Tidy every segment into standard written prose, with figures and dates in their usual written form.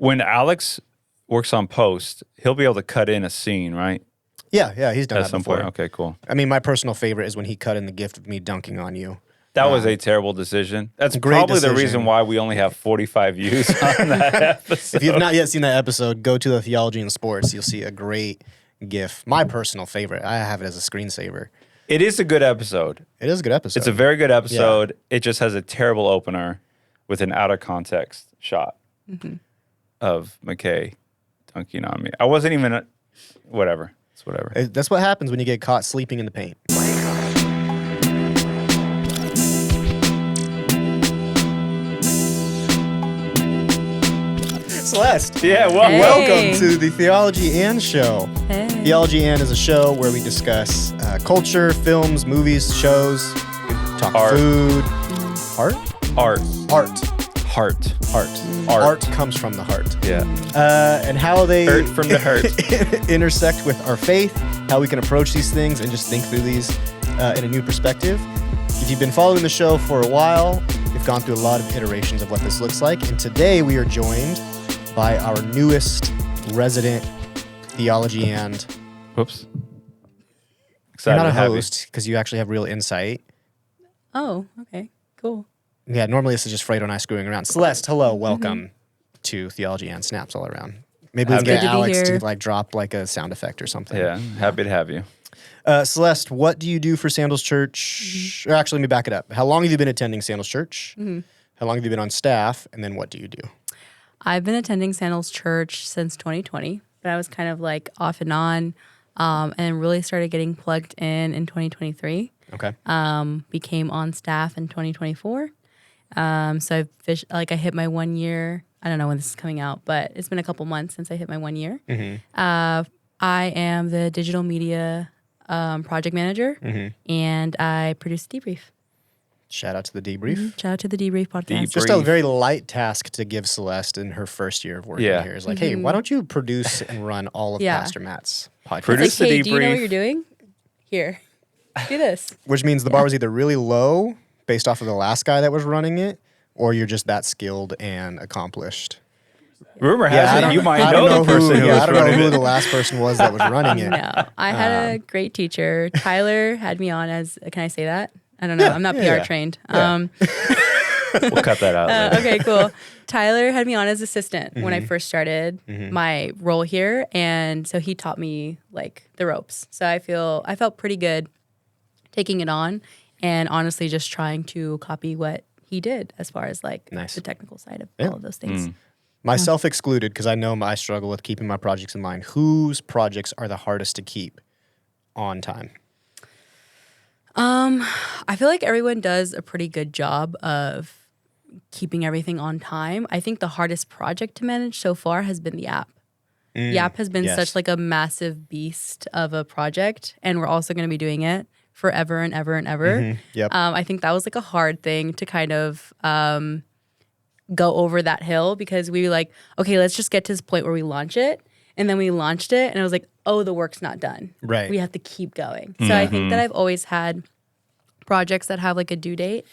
When Alex works on post, he'll be able to cut in a scene, right? Yeah, he's done At that some before. point. Okay, cool. I mean, my personal favorite is when he cut in the gift of me dunking on you. That was a terrible decision. That's great probably decision. the reason why we only have 45 views on that episode. If you've not yet seen that episode, go to the Theology and Sports. You'll see a great GIF. My personal favorite. I have it as a screensaver. It is a good episode. It is a good episode. It's a very good episode. It just has a terrible opener with an out of context shot of McKay dunking on me. I wasn't even, whatever. It's whatever. That's what happens when you get caught sleeping in the paint. Celeste. Yeah, well, Hey. Welcome to the Theology and Show. Hey. Theology and is a show where we discuss culture, films, movies, shows, talk Art. food, art, art, heart. art. Art comes from the heart. Yeah. And how they Hurt from the hurt. intersect with our faith, how we can approach these things and just think through these in a new perspective. If you've been following the show for a while, we've gone through a lot of iterations of what this looks like. And today we are joined by our newest resident theology and... Whoops. You're Excited not a to have you. host because you actually have real insight. Oh, okay. Cool. Yeah, normally this is just Fredo and I screwing around. Celeste, hello, welcome to Theology and Snaps All Around. Maybe we can Happy get to be Alex here. to like drop like a sound effect or something. Yeah, happy to have you. Celeste, what do you do for Sandals Church? Or actually, let me back it up. How long have you been attending Sandals Church? How long have you been on staff? And then what do you do? I've been attending Sandals Church since 2020, but I was kind of like off and on, and really started getting plugged in 2023. Okay. Became on staff in 2024. So I hit my 1 year. I don't know when this is coming out, but it's been a couple months since I hit my 1 year. I am the digital media project manager, and I produce Debrief. Shout out to the Debrief. Shout out to the Debrief podcast. Debrief. Just a very light task to give Celeste in her first year of working here. Is like, hey, why don't you produce and run all of Pastor Matt's podcasts? Produce It's like, the hey, do you know Debrief. what you're doing? Here, do this. Which means the bar was either really low based off of the last guy that was running it, or you're just that skilled and accomplished. Rumor has it you might I don't know the person who I was don't know running who it. the last person was that was running it. No, I had a great teacher. Tyler had me on as, can I say that? I don't know. Yeah, I'm not yeah, PR trained. Yeah. We'll cut that out later. Okay, cool. Tyler had me on as assistant when I first started my role here. And so he taught me like the ropes. So I felt pretty good taking it on and honestly just trying to copy what he did as far as like Nice. the technical side of all of those things. Myself excluded, because I know I struggle with keeping my projects in line. Whose projects are the hardest to keep on time? I feel like everyone does a pretty good job of keeping everything on time. I think the hardest project to manage so far has been the app. The app has been yes. such like a massive beast of a project, and we're also going to be doing it forever and ever and ever. Yep. I think that was like a hard thing to kind of go over that hill, because we were like, okay, let's just get to this point where we launch it. And then we launched it and I was like, oh, the work's not done. Right. We have to keep going. So I think that I've always had projects that have like a due date,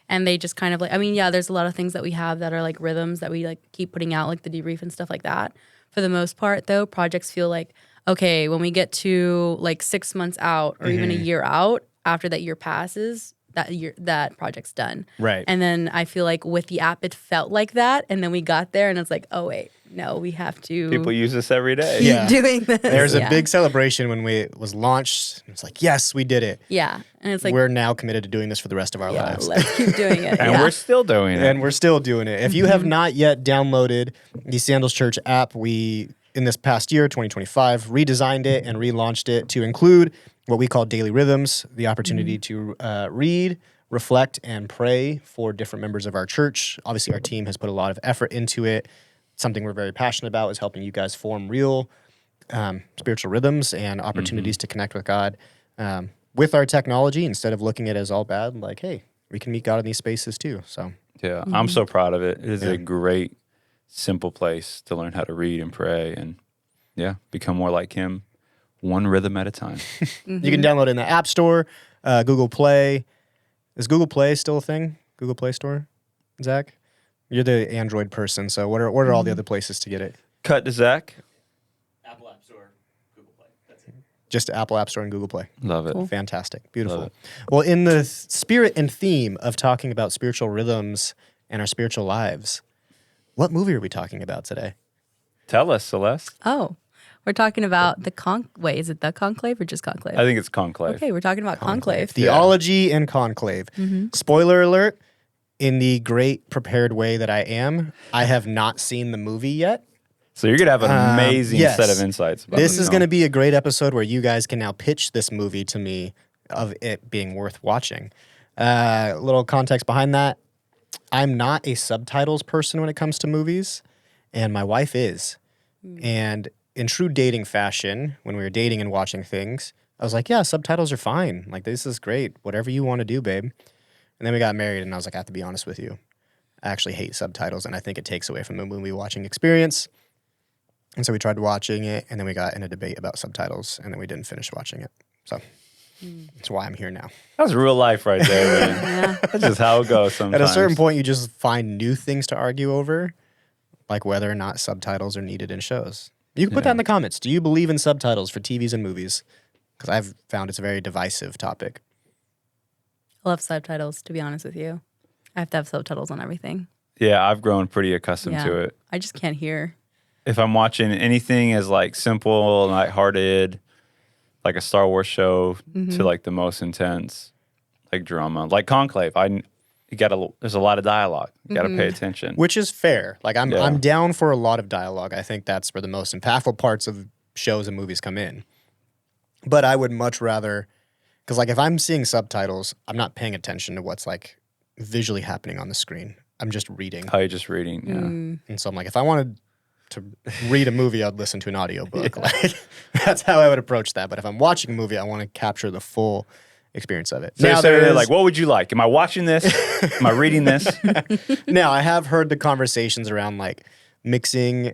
and they just kind of like, I mean, yeah, there's a lot of things that we have that are like rhythms that we like keep putting out, like the debrief and stuff like that. For the most part though, projects feel like, okay, when we get to like 6 months out or even a year out, after that year passes, that project's done. Right. And then I feel like with the app, it felt like that. And then we got there and it's like, oh wait, no, we have to People use this every day. keep Yeah. doing this. There's Yeah. a big celebration when it was launched. It's like, yes, we did it. Yeah. And it's like, We're now committed to doing this for the rest of our yeah, lives. let's keep doing it. And yeah. we're still doing it. And we're still doing it. If you have not yet downloaded the Sandals Church app, we, in this past year, 2025, redesigned it and relaunched it to include what we call daily rhythms, the opportunity to read, reflect, and pray for different members of our church. Obviously, our team has put a lot of effort into it. Something we're very passionate about is helping you guys form real spiritual rhythms and opportunities to connect with God with our technology, instead of looking at it as all bad. Like, hey, we can meet God in these spaces too. So, Yeah, I'm so proud of it. It is a great, simple place to learn how to read and pray and, become more like Him, one rhythm at a time. you can download it in the App Store, Google Play. Is Google Play still a thing? Google Play Store, Zach? You're the Android person, so what are all the other places to get it? Cut to Zach. Apple App Store, Google Play. That's it. Just Apple App Store and Google Play. Love it. Cool. Fantastic. Beautiful. Love it. Well, in the spirit and theme of talking about spiritual rhythms and our spiritual lives, what movie are we talking about today? Tell us, Celeste. Oh, we're talking about the Wait, is it the Conclave or just Conclave? I think it's Conclave. Okay, we're talking about Conclave. Theology and Conclave. Spoiler alert, in the great prepared way that I am, I have not seen the movie yet. So you're gonna have an amazing yes. set of insights. About This the is film. going to be a great episode where you guys can now pitch this movie to me of it being worth watching. A little context behind that. I'm not a subtitles person when it comes to movies, and my wife is. And in true dating fashion, when we were dating and watching things, I was like, yeah, subtitles are fine. Like, this is great. Whatever you want to do, babe. And then we got married, and I was like, I have to be honest with you. I actually hate subtitles, and I think it takes away from the movie watching experience. And so we tried watching it, and then we got in a debate about subtitles, and then we didn't finish watching it. So that's why I'm here now. That was real life right there, man. Yeah. That's just how it goes sometimes. At a certain point, you just find new things to argue over, like whether or not subtitles are needed in shows. You can put that in the comments. Do you believe in subtitles for TVs and movies? Because I've found it's a very divisive topic. I love subtitles, to be honest with you. I have to have subtitles on everything. Yeah, I've grown pretty accustomed Yeah. to it. I just can't hear. If I'm watching anything as like simple, lighthearted, like a Star Wars show, to like the most intense, like drama, like Conclave, there's a lot of dialogue. You got to pay attention. Which is fair. Like, I'm Yeah. down for a lot of dialogue. I think that's where the most impactful parts of shows and movies come in. But I would much rather, because like if I'm seeing subtitles, I'm not paying attention to what's like visually happening on the screen. I'm just reading. How you just reading? Yeah. And so I'm like, if I wanted to read a movie, I'd listen to an audiobook. Like, that's how I would approach that. But if I'm watching a movie, I want to capture the full experience of it. So Now, they're there is- like, what would you like? Am I watching this? Am I reading this? Now, I have heard the conversations around like mixing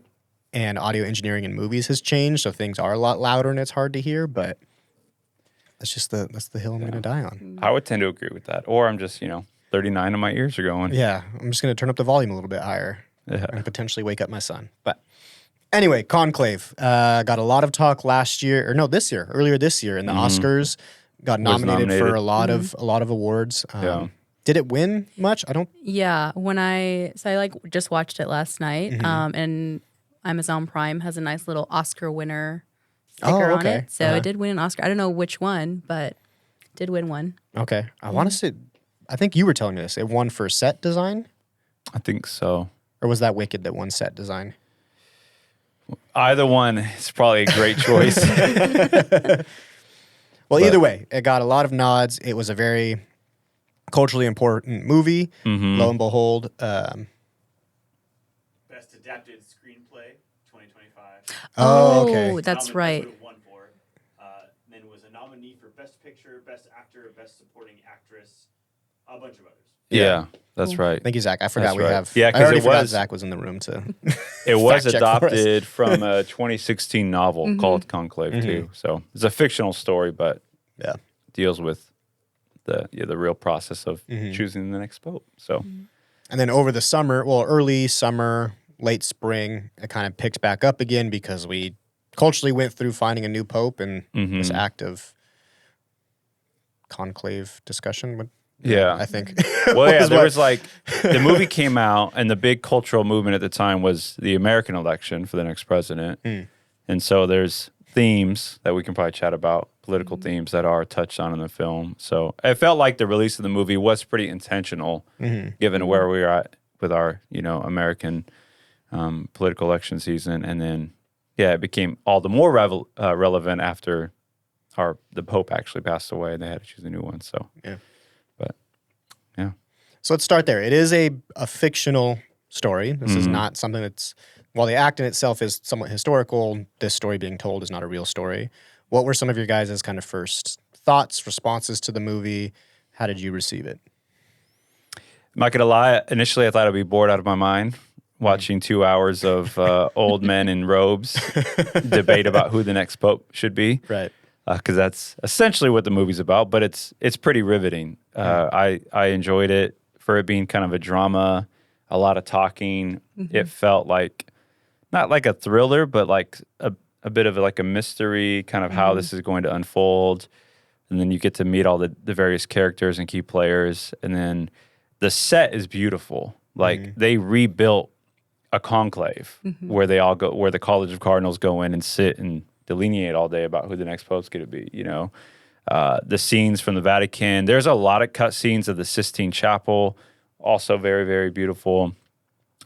and audio engineering in movies has changed, so things are a lot louder and it's hard to hear. But that's the hill I'm going to die on. I would tend to agree with that. Or I'm just 39 and my ears are going. Yeah, I'm just going to turn up the volume a little bit higher Yeah. and potentially wake up my son. But anyway, Conclave got a lot of talk earlier this year in the Oscars. Got nominated for a lot of awards. Yeah. Did it win much? I don't. Yeah, I just watched it last night, and Amazon Prime has a nice little Oscar winner sticker on okay. it, so it did win an Oscar. I don't know which one, but it did win one. Okay, I want to say. I think you were telling me this. It won for set design, I think so. or was that Wicked that won set design? Either one is probably a great choice. Well, either way, it got a lot of nods. It was a very culturally important movie. Lo and behold, Best Adapted Screenplay, 2025. Oh, okay. That's Nominated, right. would've won for. Then was a nominee for Best Picture, Best Actor, Best Supporting Actress, a bunch of others. Yeah, that's right. thank you, Zach. I forgot That's we right. have. Yeah, I 'cause already it forgot was- Zach was in the room to. It was fact check for us. adopted from a 2016 novel called Conclave too. So it's a fictional story, but Yeah. deals with the real process of choosing the next pope. So And then over the summer, early summer, late spring, it kind of picked back up again because we culturally went through finding a new pope and this act of conclave discussion. But yeah, I think. well, yeah, there what- was like the movie came out, and the big cultural movement at the time was the American election for the next president, and so there's themes that we can probably chat about, political themes that are touched on in the film. So it felt like the release of the movie was pretty intentional, given where we are at with our American political election season, and then it became all the more relevant after the Pope actually passed away, and they had to choose a new one. So Yeah. but yeah. So let's start there. It is a fictional story. This is not something that's, while the act in itself is somewhat historical, this story being told is not a real story. What were some of your guys' kind of first thoughts, responses to the movie? How did you receive it? I'm not gonna lie. Initially, I thought I'd be bored out of my mind watching 2 hours of old men in robes debate about who the next pope should be. Right. Because that's essentially what the movie's about. But it's pretty riveting. I enjoyed it for it being kind of a drama. a lot of talking. It felt like not like a thriller, but like a bit of like a mystery, kind of how this is going to unfold. And then you get to meet all the various characters and key players. And then the set is beautiful. Like they rebuilt a conclave where they all go, where the College of Cardinals go in and sit and delineate all day about who the next pope's going to be, you know. The scenes from the Vatican. There's a lot of cut scenes of the Sistine Chapel, also very, very beautiful.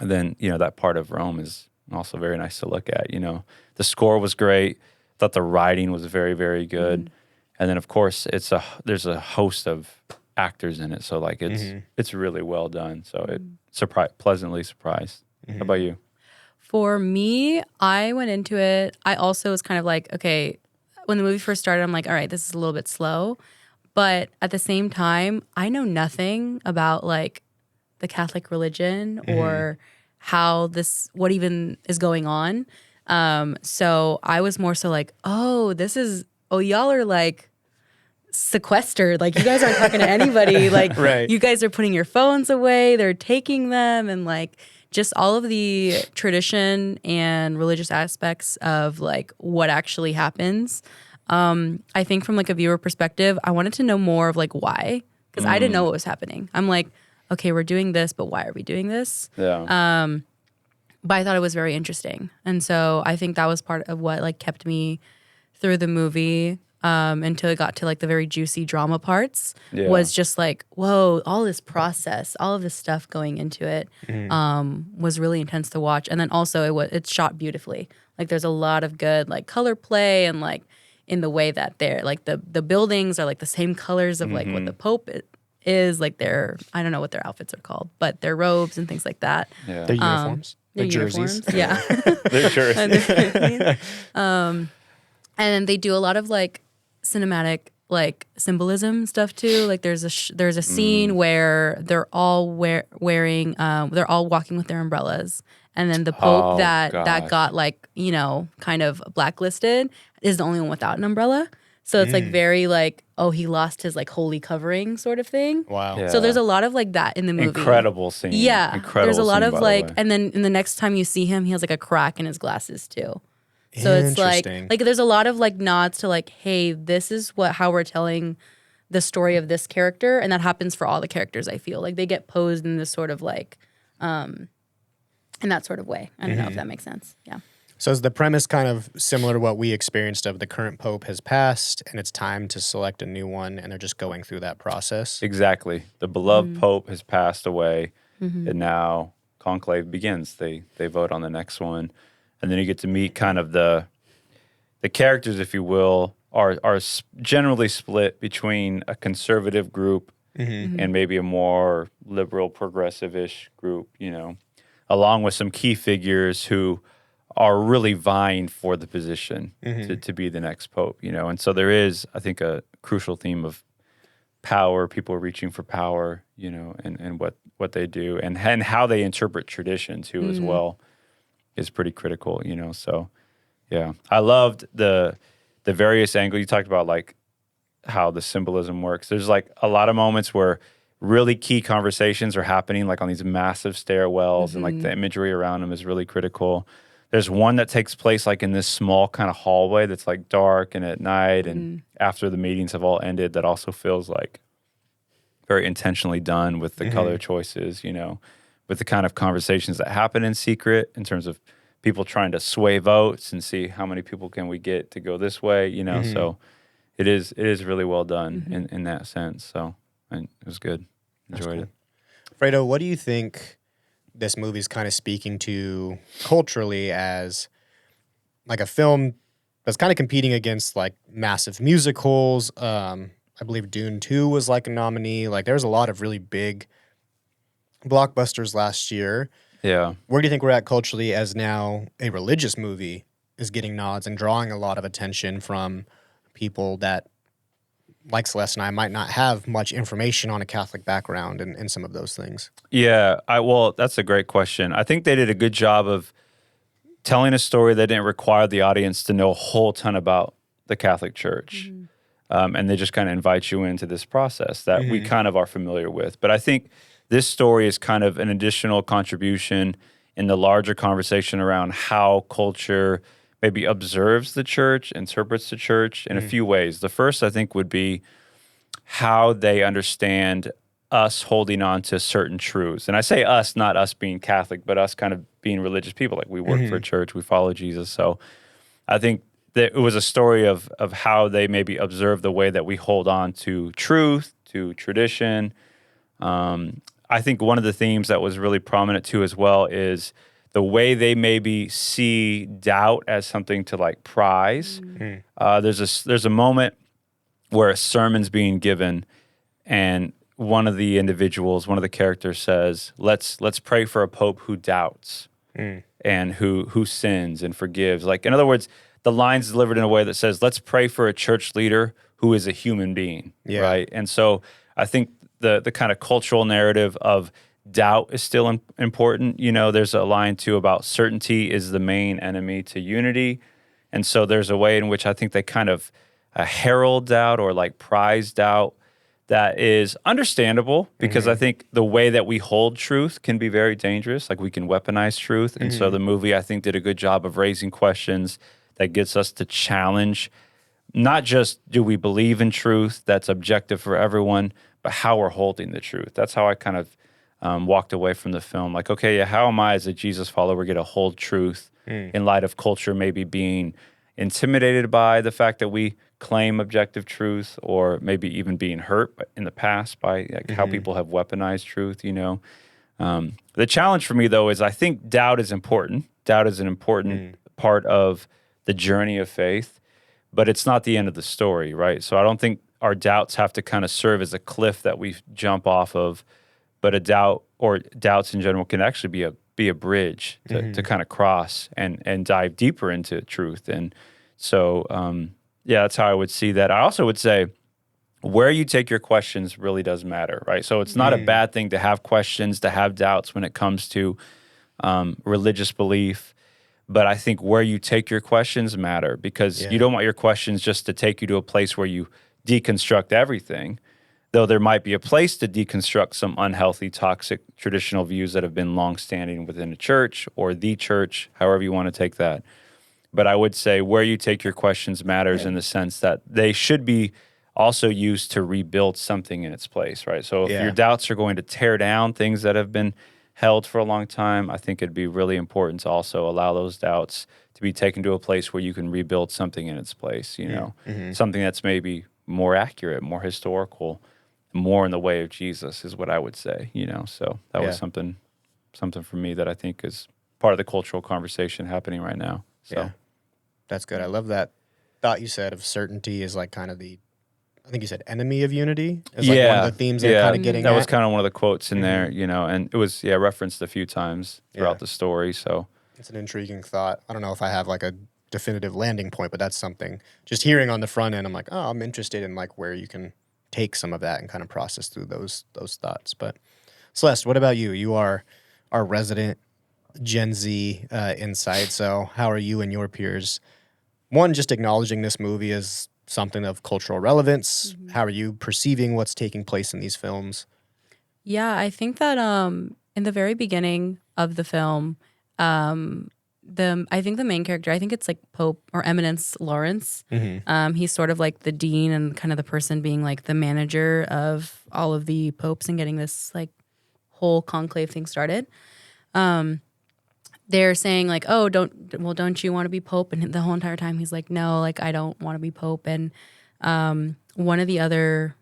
And then, you know, that part of Rome is also very nice to look at, you know. The score was great. Thought the writing was very, very good. And then, of course, there's a host of actors in it. So, like, it's really well done. So it pleasantly surprised. How about you? For me, I went into it. I also was kind of like, okay, when the movie first started, I'm like, all right, this is a little bit slow. But at the same time, I know nothing about like the Catholic religion or what even is going on. So I was more so like, y'all are like sequestered. Like you guys aren't talking to anybody. Like you guys are putting your phones away. They're taking them and like just all of the tradition and religious aspects of like what actually happens. I think from like a viewer perspective, I wanted to know more of like why, because I didn't know what was happening. I'm like, okay, we're doing this, but why are we doing this? Yeah. But I thought it was very interesting. And so I think that was part of what like kept me through the movie until it got to like the very juicy drama parts was just like, whoa, all this process, all of this stuff going into it was really intense to watch. And then also it's shot beautifully. Like there's a lot of good like color play and like in the way that they're like the buildings are like the same colors of like what the Pope is, like I don't know what their outfits are called, but their robes and things like that. Yeah. Their uniforms. Their jerseys. Yeah. Their jerseys. And then they do a lot of like cinematic like symbolism stuff too. Like there's a scene where they're all wearing they're all walking with their umbrellas, and then the Pope that got like, you know, kind of blacklisted is the only one without an umbrella. So it's like very like, oh, he lost his like holy covering sort of thing. Wow. Yeah. So there's a lot of like that in the movie. Incredible scene. Yeah. Incredible there's a lot scene, of by the like, way. and then in the next time you see him, he has like a crack in his glasses too. So it's like there's a lot of like nods to like, hey, this is how we're telling the story of this character, and that happens for all the characters. I feel like they get posed in this sort of like, in that sort of way. I don't know if that makes sense. Yeah. So is the premise kind of similar to what we experienced of the current Pope has passed and it's time to select a new one, and they're just going through that process? Exactly. The beloved Pope has passed away, and now conclave begins. They vote on the next one. And then you get to meet kind of the characters, if you will, are generally split between a conservative group and maybe a more liberal, progressive-ish group, you know, along with some key figures who are really vying for the position to be the next pope, you know. And so there is, I think, a crucial theme of power, people reaching for power, you know, and what they do and how they interpret tradition, too, as well. Is pretty critical, you know. So, yeah, I loved the various angles you talked about, like how the symbolism works. There's like a lot of moments where really key conversations are happening, like on these massive stairwells, and like the imagery around them is really critical. There's one that takes place like in this small kind of hallway that's like dark and at night, and after the meetings have all ended, that also feels like very intentionally done with the color choices, you know, with the kind of conversations that happen in secret in terms of people trying to sway votes and see how many people can we get to go this way, you know. So it is really well done in that sense. So it was good. Enjoyed it. Fredo, what do you think this movie's kind of speaking to culturally as like a film that's kind of competing against like massive musicals? I believe Dune 2 was like a nominee. Like there's a lot of really big blockbusters last year. Yeah. Where do you think we're at culturally as now a religious movie is getting nods and drawing a lot of attention from people that, like Celeste and I, might not have much information on a Catholic background and some of those things? Yeah. Well, that's a great question. I think they did a good job of telling a story that didn't require the audience to know a whole ton about the Catholic Church. And they just kind of invite you into this process that we kind of are familiar with. But I think this story is kind of an additional contribution in the larger conversation around how culture maybe observes the church, interprets the church in a few ways. The first, I think, would be how they understand us holding on to certain truths. And I say us, not us being Catholic, but us kind of being religious people. Like, we work for a church, we follow Jesus. So I think that it was a story of how they maybe observe the way that we hold on to truth, to tradition. I think one of the themes that was really prominent too as well is the way they maybe see doubt as something to like prize. There's a moment where a sermon's being given, and one of the individuals, one of the characters says, let's pray for a pope who doubts and who sins and forgives. Like, in other words, the line's delivered in a way that says, let's pray for a church leader who is a human being, right? And so I think the kind of cultural narrative of doubt is still important. You know, there's a line too about certainty is the main enemy to unity. And so there's a way in which I think they kind of herald doubt or like prize doubt that is understandable, because I think the way that we hold truth can be very dangerous. Like, we can weaponize truth. And so the movie, I think, did a good job of raising questions that gets us to challenge not just do we believe in truth that's objective for everyone, but how we're holding the truth. That's how I kind of walked away from the film. Like, okay, yeah, how am I as a Jesus follower going to hold truth in light of culture maybe being intimidated by the fact that we claim objective truth, or maybe even being hurt in the past by like how people have weaponized truth, you know? The challenge for me, though, is I think doubt is important. Doubt is an important part of the journey of faith, but it's not the end of the story, right? So I don't think our doubts have to kind of serve as a cliff that we jump off of, but a doubt or doubts in general can actually be a bridge to kind of cross and dive deeper into truth. And so, yeah, that's how I would see that. I also would say where you take your questions really does matter, right? So it's not a bad thing to have questions, to have doubts when it comes to religious belief. But I think where you take your questions matter, because you don't want your questions just to take you to a place where you deconstruct everything, though there might be a place to deconstruct some unhealthy, toxic, traditional views that have been longstanding within a church or the church, however you want to take that. But I would say where you take your questions matters in the sense that they should be also used to rebuild something in its place, right? So if your doubts are going to tear down things that have been held for a long time, I think it'd be really important to also allow those doubts to be taken to a place where you can rebuild something in its place, you know, something that's maybe more accurate, more historical, more in the way of Jesus is what I would say, you know? So that was something for me that I think is part of the cultural conversation happening right now. So that's good. I love that thought you said of certainty is like kind of I think you said enemy of unity is like one of the themes they're kind of getting that at. was kind of one of the quotes in there, you know, and it was referenced a few times throughout the story. So it's an intriguing thought. I don't know if I have like a definitive landing point, but that's something just hearing on the front end, I'm like, oh, I'm interested in like where you can take some of that and kind of process through those thoughts. But Celeste, what about you? You are our resident Gen Z insight. So how are you and your peers, one, just acknowledging this movie as something of cultural relevance? How are you perceiving what's taking place in these films? Yeah, I think that in the very beginning of the film, I think the main character, I think it's like Pope or Eminence Lawrence. He's sort of like the dean and kind of the person being like the manager of all of the popes and getting this like whole conclave thing started. They're saying like, oh, don't you want to be Pope? And the whole entire time he's like, no, like I don't want to be Pope. And one of the other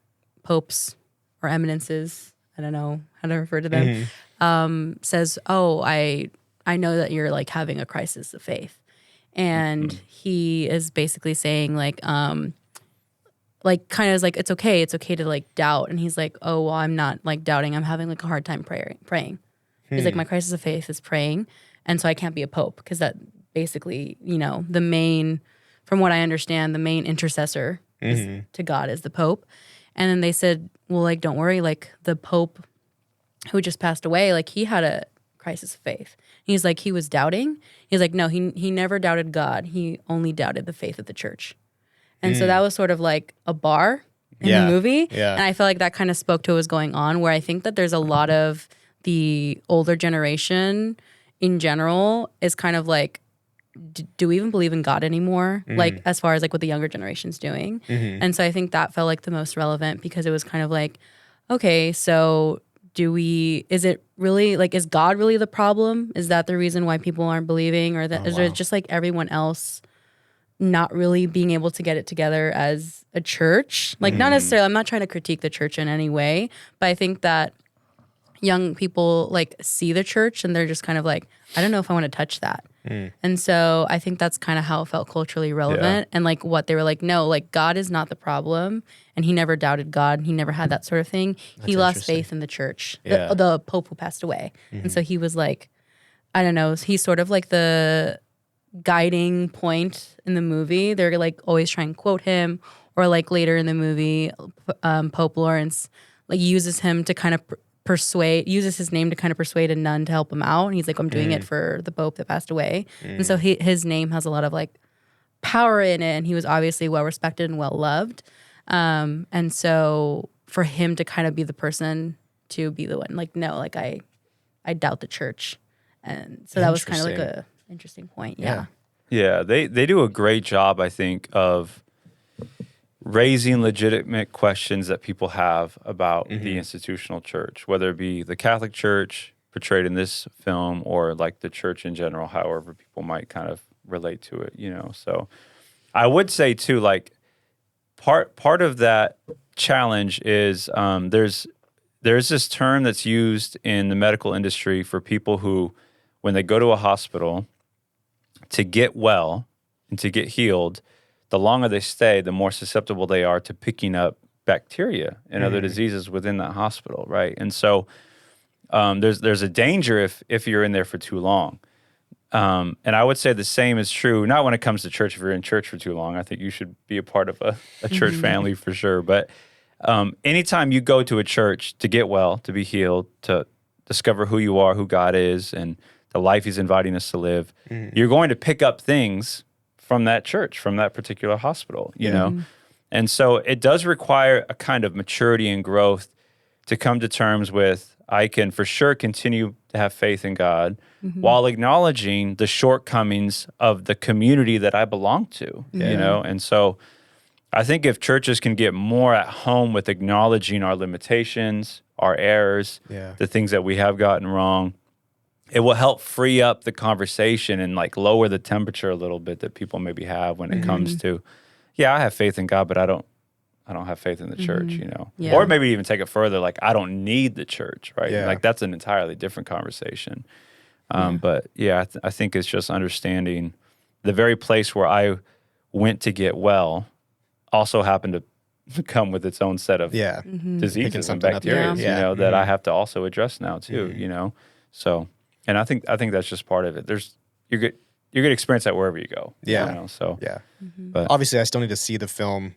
popes or eminences, I don't know how to refer to them, says, oh, I know that you're like having a crisis of faith. And he is basically saying like kind of like, it's okay to like doubt. And he's like, oh, well, I'm not like doubting. I'm having like a hard time praying. He's like, my crisis of faith is praying. And so I can't be a pope because that basically, you know, from what I understand, the main intercessor to God is the pope. And then they said, well, like, don't worry, like the pope who just passed away, like he had a crisis of faith. He's like, he was doubting. He's like, no, he never doubted God. He only doubted the faith of the church. And so that was sort of like a bar in Yeah. the movie. Yeah. And I feel like that kind of spoke to what was going on, where I think that there's a lot of the older generation in general is kind of like, do we even believe in God anymore? Like, as far as like what the younger generation's doing. And so I think that felt like the most relevant, because it was kind of like, okay, so is it really like, is God really the problem? Is that the reason why people aren't believing? Or that is it just like everyone else not really being able to get it together as a church? Like, not necessarily, I'm not trying to critique the church in any way, but I think that young people like see the church and they're just kind of like, I don't know if I want to touch that. And so I think that's kind of how it felt culturally relevant, and like what they were like, no, like God is not the problem, and he never doubted God. He never had that sort of thing. He lost faith in the church, the Pope who passed away. And so he was like, I don't know, he's sort of like the guiding point in the movie. They're like always trying to quote him, or like later in the movie, Pope Lawrence like uses him to kind of uses his name to kind of persuade a nun to help him out. And he's like, I'm doing it for the Pope that passed away. And so his name has a lot of like power in it. And he was obviously well respected and well loved. And so for him to kind of be the person to be the one, like, no, like I doubt the church. And so that was kind of like a interesting point. Yeah. Yeah, they do a great job, I think, of raising legitimate questions that people have about the institutional church, whether it be the Catholic Church portrayed in this film or like the church in general, however people might kind of relate to it, you know. So I would say too, like part of that challenge is there's this term that's used in the medical industry for people who, when they go to a hospital to get well and to get healed, the longer they stay, the more susceptible they are to picking up bacteria and other diseases within that hospital, right? And so there's a danger if you're in there for too long. And I would say the same is true, not when it comes to church. If you're in church for too long, I think you should be a part of a church family for sure. But anytime you go to a church to get well, to be healed, to discover who you are, who God is, and the life he's inviting us to live, you're going to pick up things from that church, from that particular hospital, you know? And so it does require a kind of maturity and growth to come to terms with, I can for sure continue to have faith in God while acknowledging the shortcomings of the community that I belong to, you know? And so I think if churches can get more at home with acknowledging our limitations, our errors, the things that we have gotten wrong, it will help free up the conversation and like lower the temperature a little bit that people maybe have when it comes to, I have faith in God, but I don't have faith in the church, you know? Yeah. Or maybe even take it further, like I don't need the church, right? Yeah. Like that's an entirely different conversation. But I think it's just understanding the very place where I went to get well also happened to come with its own set of diseases and bacteria, you know, that I have to also address now too, you know? So, and I think that's just part of it. You're going to experience that wherever you go. Yeah. You know, so, But obviously I still need to see the film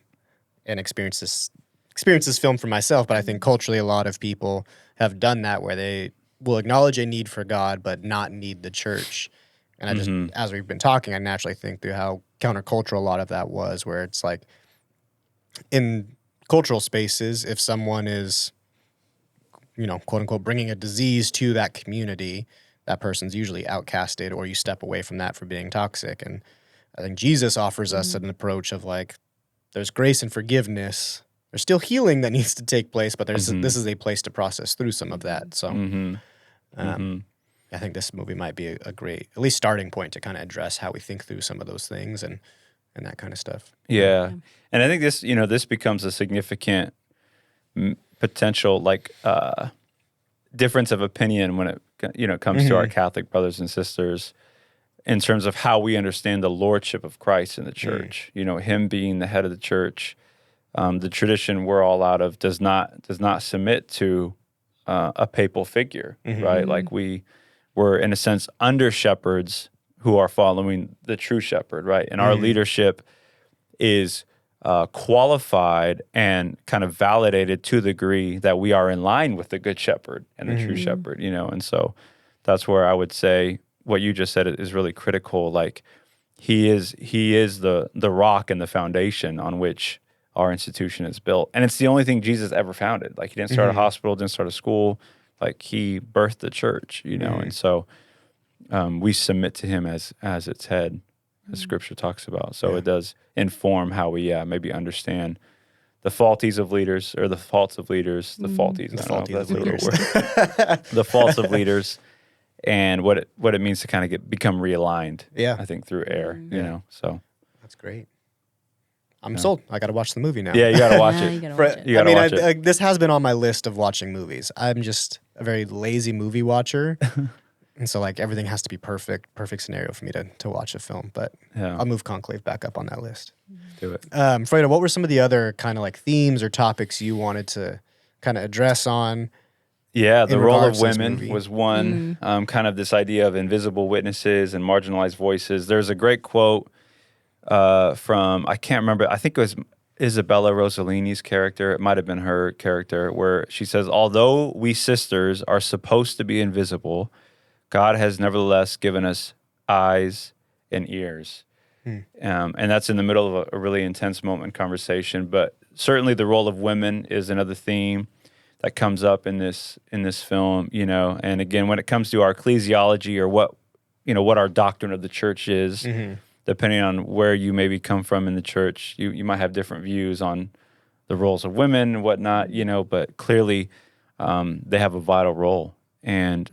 and experience this film for myself. But I think culturally a lot of people have done that, where they will acknowledge a need for God, but not need the church. And I just, as we've been talking, I naturally think through how countercultural a lot of that was, where it's like in cultural spaces, if someone is, you know, quote unquote, bringing a disease to that community, that person's usually outcasted, or you step away from that for being toxic. And I think Jesus offers us an approach of like, there's grace and forgiveness. There's still healing that needs to take place, but this is a place to process through some of that. So I think this movie might be a great, at least starting point to kind of address how we think through some of those things and that kind of stuff. Yeah. And I think this becomes a significant potential like difference of opinion when it comes to our Catholic brothers and sisters in terms of how we understand the lordship of Christ in the church. You know, him being the head of the church. The tradition we're all out of does not submit to a papal figure, right? Like we're in a sense under shepherds who are following the true shepherd, right? And our leadership is qualified and kind of validated to the degree that we are in line with the good shepherd and the true shepherd, you know? And so that's where I would say what you just said is really critical. Like he is the rock and the foundation on which our institution is built. And it's the only thing Jesus ever founded. Like, he didn't start a hospital, didn't start a school. Like, he birthed the church, you know. And so we submit to him as its head, as Scripture talks about. So it does inform how we maybe understand the faulties of leaders, or the faults of leaders, the faulties, I don't know if that's a little word. The faults of leaders, and what it means to kind of become realigned. Yeah. I think through air, you know. So That's great. I'm sold. I got to watch the movie now. yeah, you got to watch Yeah, it. you gotta watch it. You gotta watch it. This has been on my list of watching movies. I'm just a very lazy movie watcher. And so, like, everything has to be perfect scenario for me to watch a film. But Yeah. I'll move Conclave back up on that list. Do it. Fredo, what were some of the other kind of like themes or topics you wanted to kind of address on? Yeah, the in role of regards to this women movie? was one. Kind of this idea of invisible witnesses and marginalized voices. There's a great quote from, I can't remember, I think it was Isabella Rossellini's character. It might have been her character, where she says, "Although we sisters are supposed to be invisible, God has nevertheless given us eyes and ears." And that's in the middle of a really intense moment in conversation. But certainly the role of women is another theme that comes up in this film, you know. And again, when it comes to our ecclesiology, or what our doctrine of the church is, depending on where you maybe come from in the church, you might have different views on the roles of women and whatnot, you know, but clearly they have a vital role. And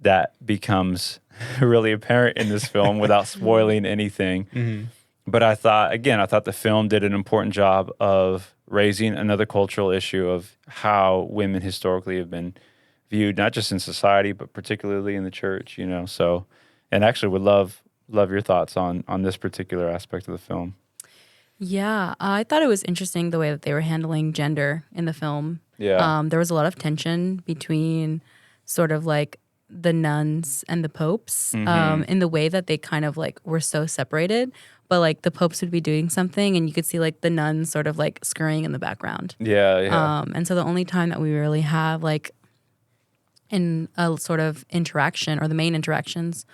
that becomes really apparent in this film without spoiling anything. But I thought the film did an important job of raising another cultural issue of how women historically have been viewed, not just in society, but particularly in the church, you know. So, and actually would love your thoughts on this particular aspect of the film. Yeah, I thought it was interesting the way that they were handling gender in the film. Yeah. There was a lot of tension between sort of like the nuns and the popes in the way that they kind of like were so separated. But like the popes would be doing something and you could see like the nuns sort of like scurrying in the background. Yeah. And so the only time that we really have like in a sort of interaction, or the main interactions,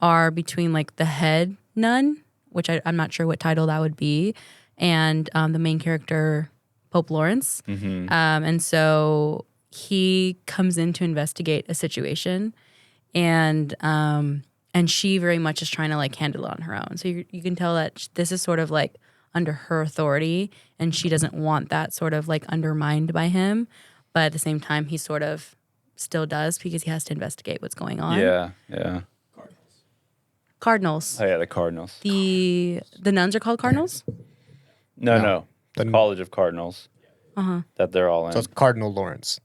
are between like the head nun, which I'm not sure what title that would be, and the main character, Pope Lawrence. And so he comes in to investigate a situation, and she very much is trying to like handle it on her own. So you can tell that this is sort of like under her authority, and she doesn't want that sort of like undermined by him. But at the same time, he sort of still does, because he has to investigate what's going on. Yeah. Cardinals. Oh yeah, the Cardinals. The nuns are called cardinals? No. The College of Cardinals. That they're all in. So it's Cardinal Lawrence.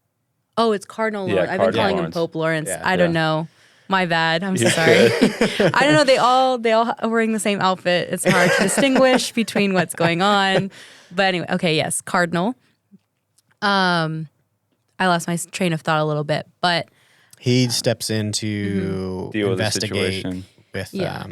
Oh, it's Cardinal Yeah, Lawrence. I've been Cardinal calling Lawrence. him Pope Lawrence. Yeah. I don't know. My bad. I'm so sorry. I don't know. They all are wearing the same outfit. It's hard to distinguish between what's going on. But anyway, okay, yes, Cardinal. I lost my train of thought a little bit, but He steps in to Deal with the investigate situation. with Yeah.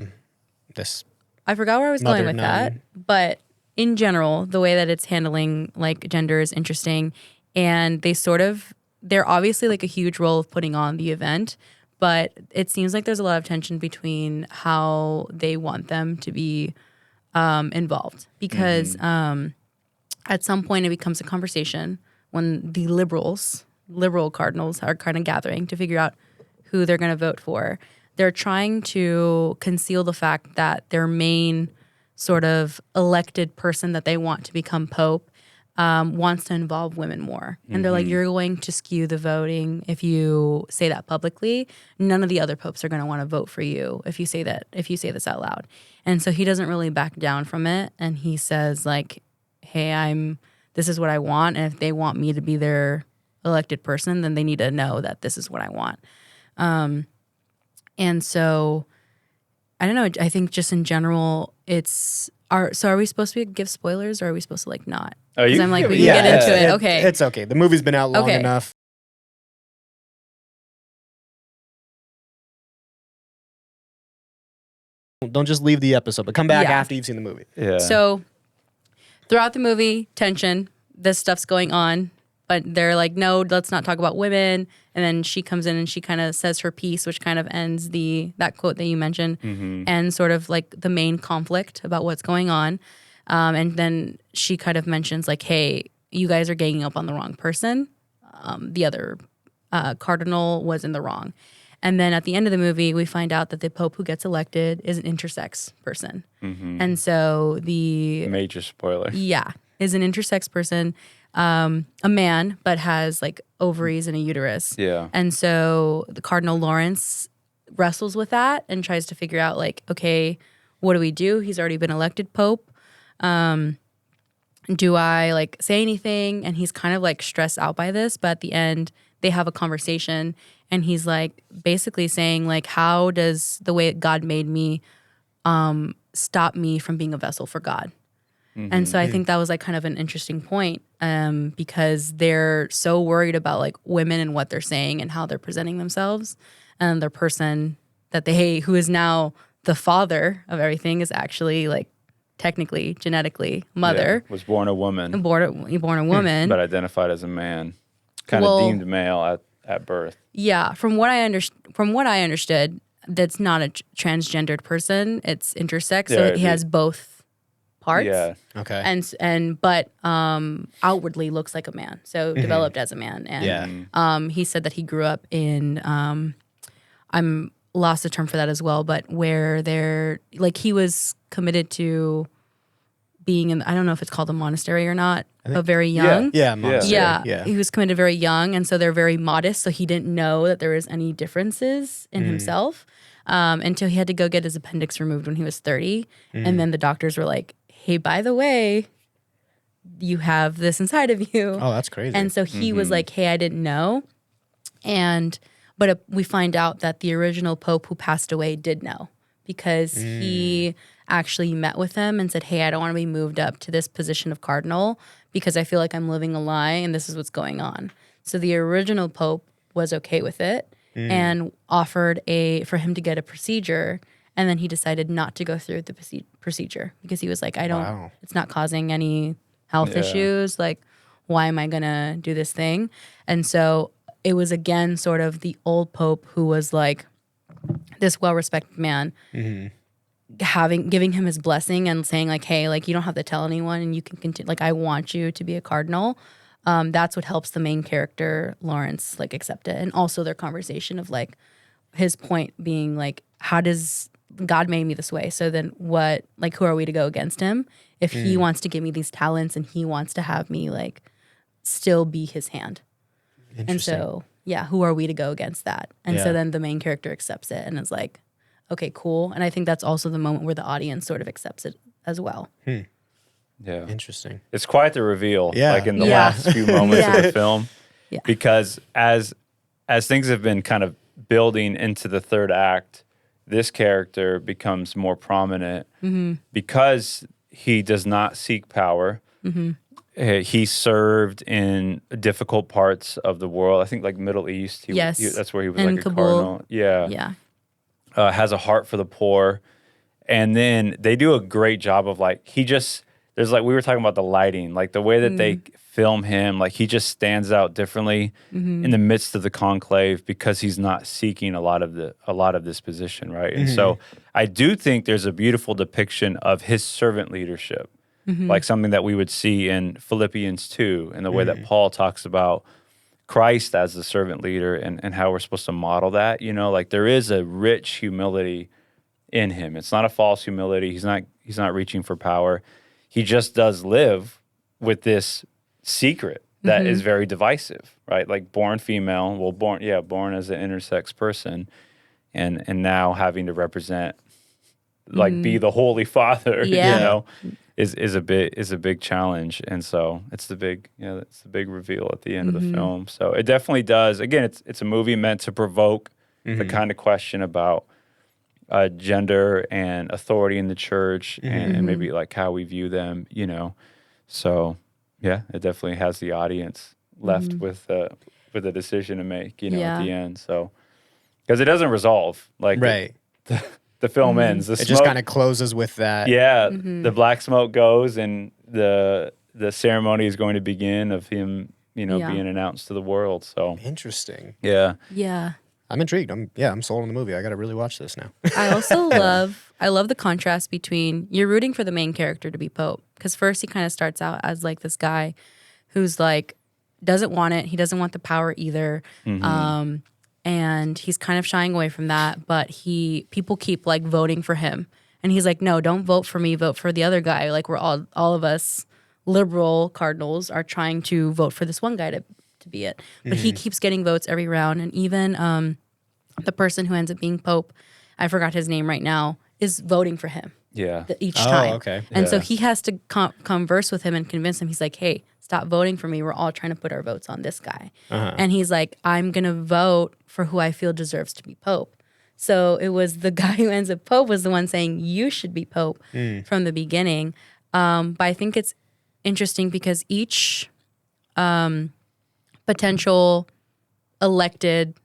this. I forgot where I was going Mother with nun. that. But in general, the way that it's handling like gender is interesting. And they're obviously like a huge role of putting on the event, but it seems like there's a lot of tension between how they want them to be involved. Because at some point it becomes a conversation when the liberal cardinals are kind of gathering to figure out who they're going to vote for. They're trying to conceal the fact that their main sort of elected person that they want to become pope wants to involve women more. And they're like, you're going to skew the voting if you say that publicly. None of the other popes are going to want to vote for you if you say this out loud. And so he doesn't really back down from it. And he says like, hey, this is what I want. And if they want me to be their elected person, then they need to know that this is what I want. And so, I don't know. I think just in general, are we supposed to give spoilers, or are we supposed to like not? Oh, Because I'm like, we can get into it. Okay. It's okay. The movie's been out long Okay. enough. Don't just leave the episode, but come back Yeah. after you've seen the movie. Yeah. So throughout the movie, tension, this stuff's going on, but they're like, no, let's not talk about women. And then she comes in and she kind of says her piece, which kind of ends that quote that you mentioned, and sort of like the main conflict about what's going on. And then she kind of mentions like, hey, you guys are ganging up on the wrong person. The other cardinal was in the wrong. And then at the end of the movie, we find out that the Pope who gets elected is an intersex person. And so Major spoiler. Yeah, is an intersex person, a man, but has like ovaries and a uterus. Yeah. And so the Cardinal Lawrence wrestles with that and tries to figure out like, okay, what do we do? He's already been elected Pope. Do I like say anything? And he's kind of like stressed out by this, but at the end they have a conversation and he's like basically saying like, how does the way God made me stop me from being a vessel for God? And so I think that was like kind of an interesting point because they're so worried about like women and what they're saying and how they're presenting themselves, and their person that they who is now the father of everything is actually like technically genetically mother. Was born a woman. Born a woman, but identified as a man. Kind of deemed male at birth. Yeah, from what I understood, that's not a transgendered person. It's intersex, so he has both parts. Yeah. Okay. But outwardly looks like a man. So developed as a man. And he said that he grew up in I'm lost the term for that as well, but where they're like he was committed to being in, I don't know if it's called a monastery or not, but very young. Yeah, monastery. Yeah, he was committed very young, and so they're very modest. So he didn't know that there was any differences in himself until he had to go get his appendix removed when he was 30. And then the doctors were like, hey, by the way, you have this inside of you. Oh, that's crazy. And so he was like, hey, I didn't know. But we find out that the original Pope who passed away did know, because he actually met with him and said, hey, I don't want to be moved up to this position of cardinal because I feel like I'm living a lie and this is what's going on. So the original Pope was okay with it and offered for him to get a procedure, and then he decided not to go through the procedure because he was like, it's not causing any health issues. Like, why am I going to do this thing? And so it was again sort of the old Pope who was like this well-respected man, giving him his blessing and saying like, hey, like you don't have to tell anyone and you can continue. Like, I want you to be a cardinal. That's what helps the main character Lawrence like accept it, and also their conversation of like his point being like, how does God made me this way? So then what? Like, who are we to go against him if he wants to give me these talents and he wants to have me like still be his hand? And so, yeah, who are we to go against that? And so then the main character accepts it and is like, okay, cool. And I think that's also the moment where the audience sort of accepts it as well. Yeah. Interesting. It's quite the reveal, Yeah. like in the last few moments of the film. Yeah. Because as things have been kind of building into the third act, this character becomes more prominent because he does not seek power. He served in difficult parts of the world. I think like Middle East. That's where he was in like a Kabul. cardinal. Yeah. Has a heart for the poor. And then they do a great job of like, there's like, we were talking about the lighting, like the way that they film him, like he just stands out differently in the midst of the conclave because he's not seeking a lot of this position, right? And so I do think there's a beautiful depiction of his servant leadership, like something that we would see in Philippians 2, and the way that Paul talks about Christ as the servant leader and how we're supposed to model that. You know, like there is a rich humility in him. It's not a false humility. He's not reaching for power. He just does live with this secret that is very divisive, right? Like born female, born as an intersex person, and now having to represent, like be the Holy Father, you know, is a big challenge. And so it's the big reveal at the end of the film. So it definitely does. Again, it's a movie meant to provoke the kind of question about gender and authority in the church and maybe like how we view them, you know. So yeah, it definitely has the audience left with a decision to make, you know, at the end. So because it doesn't resolve, like the film ends. The It smoke, just kind of closes with that. yeah, the black smoke goes and the ceremony is going to begin of him, you know, being announced to the world. So Interesting. yeah. Yeah. I'm intrigued. I'm sold on the movie. I got to really watch this now. I also love the contrast between you're rooting for the main character to be Pope, because first he kind of starts out as like this guy who's like doesn't want it. He doesn't want the power either. And he's kind of shying away from that, but people keep like voting for him. And he's like, no, don't vote for me, vote for the other guy. Like we're all of us liberal cardinals are trying to vote for this one guy to be it. But he keeps getting votes every round. And even the person who ends up being Pope, I forgot his name right now, is voting for him. Yeah. Each time. Okay. And so he has to converse with him and convince him. He's like, hey, stop voting for me. We're all trying to put our votes on this guy. And he's like, I'm going to vote for who I feel deserves to be Pope. So it was the guy who ends up Pope was the one saying, you should be Pope from the beginning. But I think it's interesting because each potential elected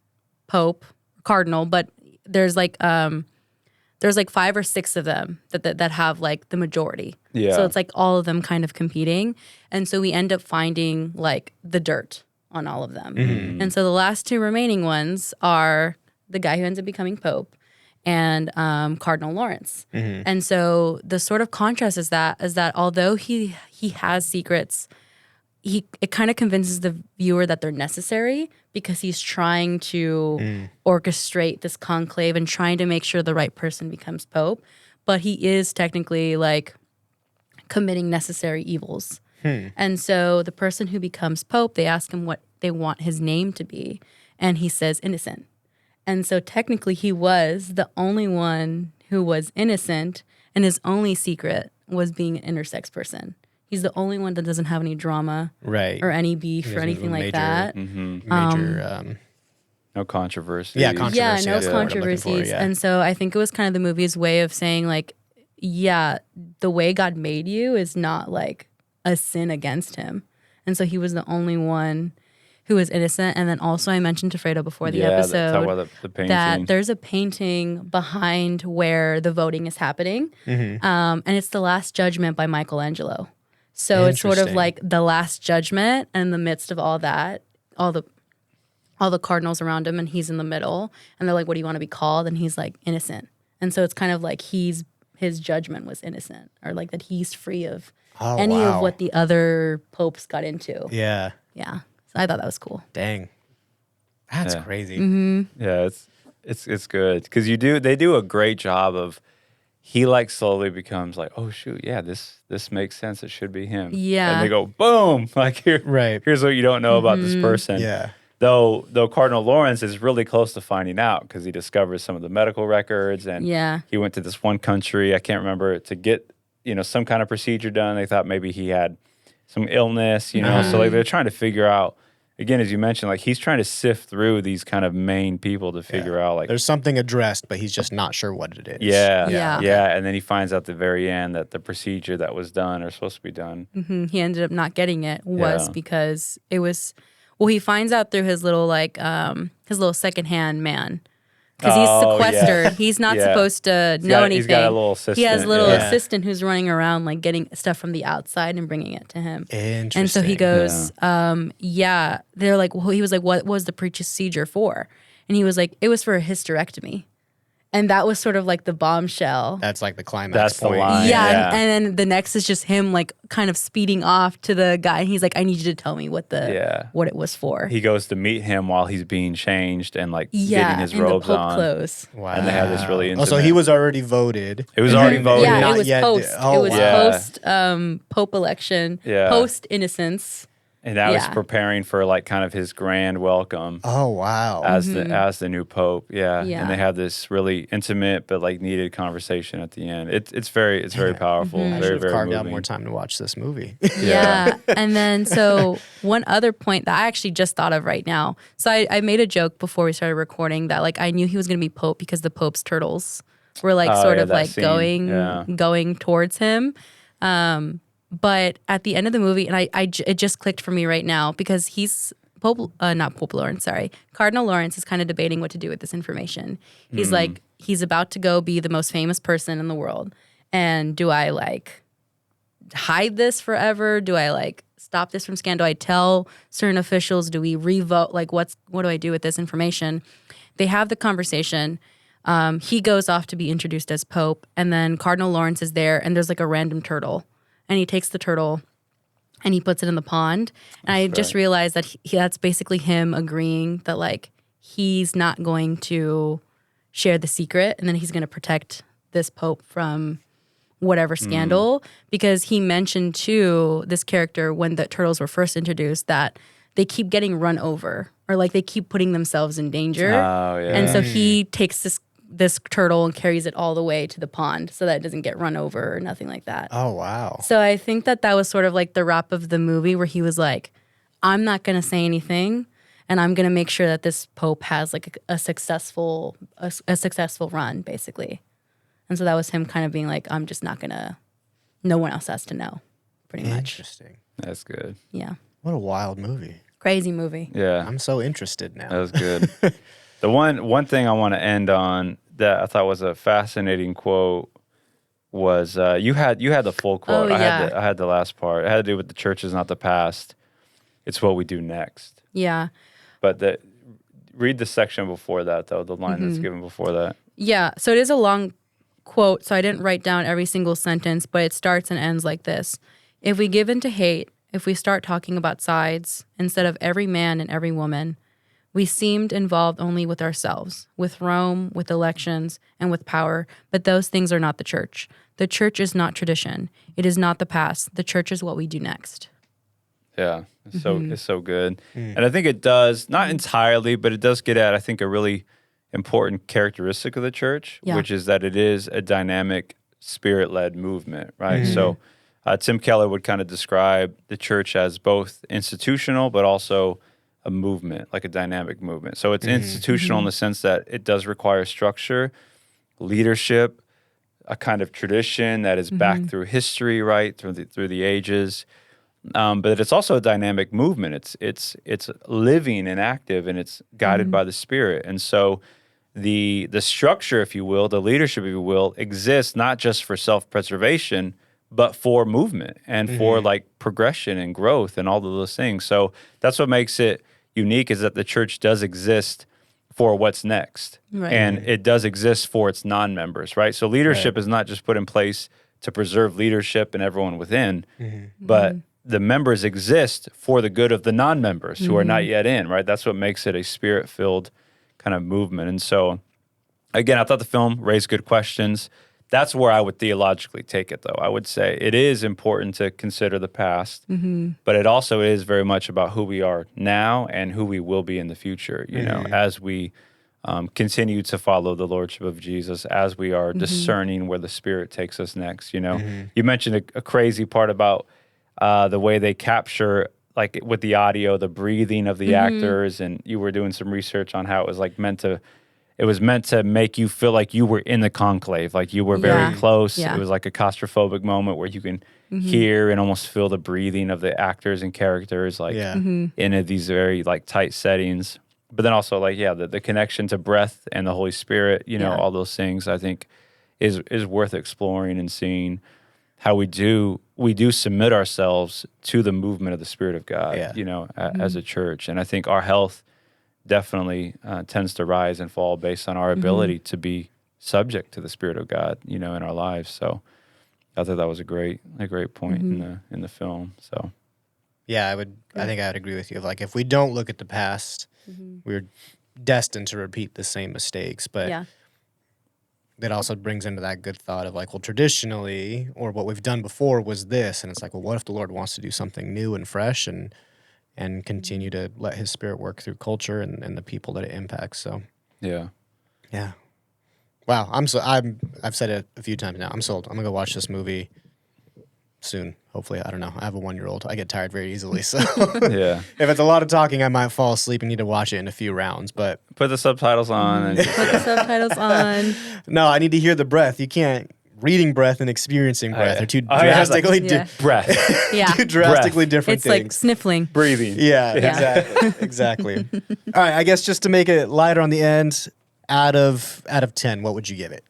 Pope, cardinal, but there's like 5 or 6 of them that have like the majority. Yeah. So it's like all of them kind of competing. And so we end up finding like the dirt on all of them. And so the last 2 remaining ones are the guy who ends up becoming Pope and Cardinal Lawrence. And so the sort of contrast is that although he has secrets, it kind of convinces the viewer that they're necessary because he's trying to orchestrate this conclave and trying to make sure the right person becomes Pope. But he is technically like committing necessary evils. And so the person who becomes Pope, they ask him what they want his name to be. And he says innocent. And so technically he was the only one who was innocent, and his only secret was being an intersex person. He's the only one that doesn't have any drama or any beef or anything like that. Major, No controversy. yeah, controversy. Yeah, that's no the word I'm looking for, controversies. yeah. And so I think it was kind of the movie's way of saying like, yeah, the way God made you is not like a sin against him. And so he was the only one who was innocent. And then also I mentioned to Fredo before the episode talk about the painting. that there's a painting behind where the voting is happening. And it's The Last Judgment by Michelangelo. So it's sort of Interesting. like the Last Judgment, and in the midst of all that, all the cardinals around him, and he's in the middle, and they're like, what do you want to be called? And he's like, innocent. And so it's kind of like his judgment was innocent, or like that he's free of any of what the other popes got into. Yeah. Yeah. So I thought that was cool. Dang. That's crazy. Yeah, it's good because they do a great job of. He like slowly becomes like, oh shoot, yeah, this makes sense. It should be him. Yeah. And they go, boom, like here's what you don't know about this person. Yeah. Though Cardinal Lawrence is really close to finding out because he discovers some of the medical records and he went to this one country, I can't remember, to get some kind of procedure done. They thought maybe he had some illness, so like they're trying to figure out. Again, as you mentioned, like he's trying to sift through these kind of main people to figure out like there's something addressed, but he's just not sure what it is. Yeah. And then he finds out at the very end that the procedure that was done or supposed to be done. He ended up not getting it was because it was, well, he finds out through his little his little secondhand man. Because he's sequestered. Yeah. He's not supposed to know anything. He's got a little assistant. He has a little assistant who's running around like getting stuff from the outside and bringing it to him. Interesting. And so he goes, they're like, well, he was like, what was the procedure for? And he was like, it was for a hysterectomy. And that was sort of like the bombshell. That's like the climax That's point. the line. Yeah. And then the next is just him like kind of speeding off to the guy. And he's like, I need you to tell me what it was for. He goes to meet him while he's being changed and like getting his robes the Pope on. Clothes. Wow. And they have this really intimate. Oh, so he was already voted. It was already voted. Yeah, Not it was yet. post. Oh, it was wow. post Pope election, post innocence. And that was preparing for like kind of his grand welcome. Oh, wow. As the new pope, Yeah. And they have this really intimate but like needed conversation at the end. It's very powerful, I should very have very carved out moving. more time to watch this movie. Yeah. And then so one other point that I actually just thought of right now. So I made a joke before we started recording that like I knew he was going to be pope because the pope's turtles were like sort of like scene. going towards him. But at the end of the movie, and it just clicked for me right now because he's not Pope Lawrence, sorry. Cardinal Lawrence is kind of debating what to do with this information. He's like, he's about to go be the most famous person in the world. And do I like hide this forever? Do I like stop this from scandal? Do I tell certain officials? Do we revote? Like what do I do with this information? they have the conversation. He goes off to be introduced as Pope, and then Cardinal Lawrence is there, and there's like a random turtle, and he takes the turtle and he puts it in the pond. And I just realized that that's basically him agreeing that like he's not going to share the secret, and then he's going to protect this Pope from whatever scandal, because he mentioned to this character when the turtles were first introduced that they keep getting run over, or like they keep putting themselves in danger. Oh, yeah. And so he takes this turtle and carries it all the way to the pond so that it doesn't get run over or nothing like that. Oh, wow. So I think that was sort of like the wrap of the movie, where he was like, I'm not going to say anything, and I'm going to make sure that this Pope has like a successful run, basically. And so that was him kind of being like, I'm just not going to, no one else has to know, pretty much. Interesting. That's good. Yeah. What a wild movie. Crazy movie. Yeah. I'm so interested now. That was good. The one thing I want to end on that I thought was a fascinating quote was you had the full quote. Oh, yeah. I had the last part. It had to do with the church is not the past. It's what we do next. Yeah. But read the section before that, though, the line that's given before that. Yeah. So it is a long quote, so I didn't write down every single sentence, but it starts and ends like this. If we give in to hate, if we start talking about sides instead of every man and every woman, we seemed involved only with ourselves, with Rome, with elections, and with power, but those things are not the church. The church is not tradition. It is not the past. The church is what we do next. Yeah, it's so good. And I think it does, not entirely, but it does get at, I think, a really important characteristic of the church, which is that it is a dynamic, spirit-led movement, right? So Tim Keller would kind of describe the church as both institutional, but also a movement, like a dynamic movement. So it's institutional in the sense that it does require structure, leadership, a kind of tradition that is back through history, right, through the ages. But it's also a dynamic movement. It's living and active, and it's guided by the Spirit. And so the structure, if you will, the leadership, if you will, exists not just for self-preservation, but for movement and for like progression and growth and all of those things. So that's what makes it unique, is that the church does exist for what's next. Right. And it does exist for its non-members, right? So leadership is not just put in place to preserve leadership and everyone within, but the members exist for the good of the non-members who are not yet in, right? That's what makes it a spirit-filled kind of movement. And so, again, I thought the film raised good questions. That's where I would theologically take it, though. I would say it is important to consider the past, but it also is very much about who we are now and who we will be in the future, you know, as we continue to follow the Lordship of Jesus, as we are discerning where the Spirit takes us next, you know. You mentioned a crazy part about the way they capture, like with the audio, the breathing of the actors, and you were doing some research on how it was like meant to make you feel like you were in the conclave, like you were very close. Yeah. It was like a claustrophobic moment where you can hear and almost feel the breathing of the actors and characters, like in these very like tight settings. But then also like, the connection to breath and the Holy Spirit, you know, all those things I think is worth exploring and seeing how we do submit ourselves to the movement of the Spirit of God, you know, as a church. And I think our health definitely tends to rise and fall based on our ability to be subject to the Spirit of God, you know, in our lives. So I thought that was a great point in the film. So yeah, I think I would agree with you. Like, if we don't look at the past, we're destined to repeat the same mistakes. But that also brings into that good thought of like, well, traditionally, or what we've done before was this, and it's like, well, what if the Lord wants to do something new and fresh and continue to let His Spirit work through culture and the people that it impacts. So yeah. Wow, I've said it a few times now. I'm sold. I'm gonna go watch this movie soon. Hopefully, I don't know. I have a 1-year-old. I get tired very easily. So if it's a lot of talking, I might fall asleep and need to watch it in a few rounds. But put the subtitles on. And put the subtitles on. No, I need to hear the breath. You can't. Reading breath and experiencing breath are two drastically breath. two drastically different it's things. Like sniffling. Breathing. Yeah. Exactly. All right, I guess just to make it lighter on the end, out of 10, what would you give it?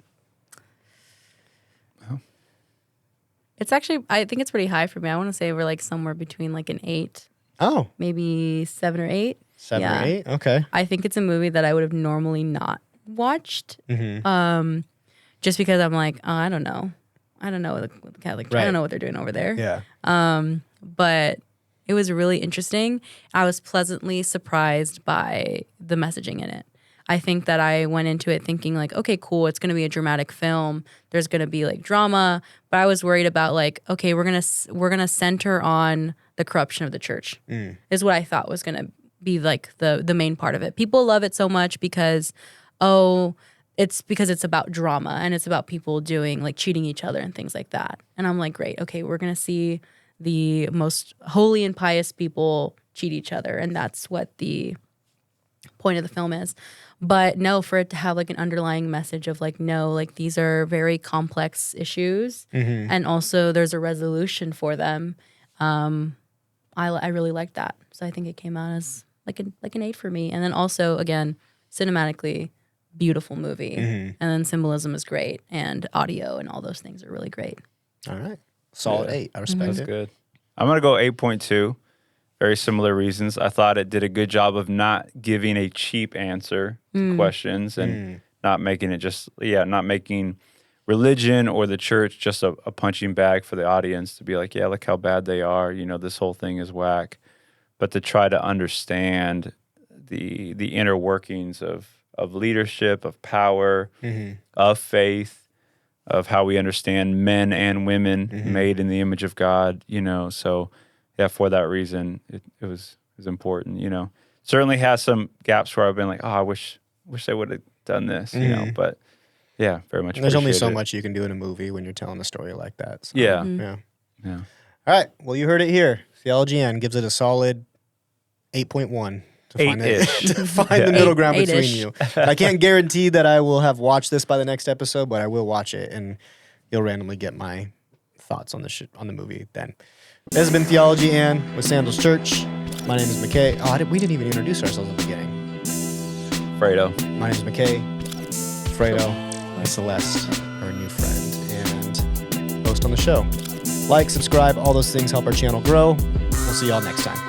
It's actually, I think it's pretty high for me. I want to say we're like somewhere between like an 8. Oh. Maybe 7 or 8. 7 Yeah. or 8? Okay. I think it's a movie that I would have normally not watched. Mm-hmm. Just because I'm like, oh, I don't know. I don't know what the Catholic. I Right. don't know what they're doing over there. Yeah. But it was really interesting. I was pleasantly surprised by the messaging in it. I think that I went into it thinking like, okay, cool, it's going to be a dramatic film. There's going to be like drama, but I was worried about like, okay, we're going to center on the corruption of the church. Is what I thought was going to be like the main part of it. People love it so much because it's because it's about drama and it's about people doing like cheating each other and things like that. And I'm like, great, okay, we're going to see the most holy and pious people cheat each other, and that's what the point of the film is. But no, for it to have like an underlying message of like, no, like these are very complex issues, and also there's a resolution for them. I really liked that, so I think it came out as like an 8 for me. And then also again, cinematically beautiful movie, and then symbolism is great, and audio and all those things are really great. All right. Solid 8. I respect That's it. good. I'm going to go 8.2. Very similar reasons. I thought it did a good job of not giving a cheap answer to questions and not making it not making religion or the church just a punching bag for the audience to be like, yeah, look how bad they are. You know, this whole thing is whack. But to try to understand the inner workings of leadership, of power, of faith, of how we understand men and women made in the image of God, you know. So, yeah, for that reason, it was important, you know. Certainly has some gaps where I've been like, oh, I wish they would have done this, you know. But, yeah, very much There's only appreciate so it. much you can do in a movie when you're telling a story like that. So, Yeah. Yeah. Yeah. All right. Well, you heard it here. Theology N gives it a solid 8.1. To find, Eight-ish. to find the middle ground between 8-ish. you. I can't guarantee that I will have watched this by the next episode, but I will watch it, and you'll randomly get my thoughts on on the movie then. This has been Theology N with Sandals Church. My name is McKay. Oh, we didn't even introduce ourselves at the beginning. Fredo. My name is McKay. Fredo and Celeste, our new friend and host on the show. Like, subscribe, all those things help our channel grow. We'll see y'all next time.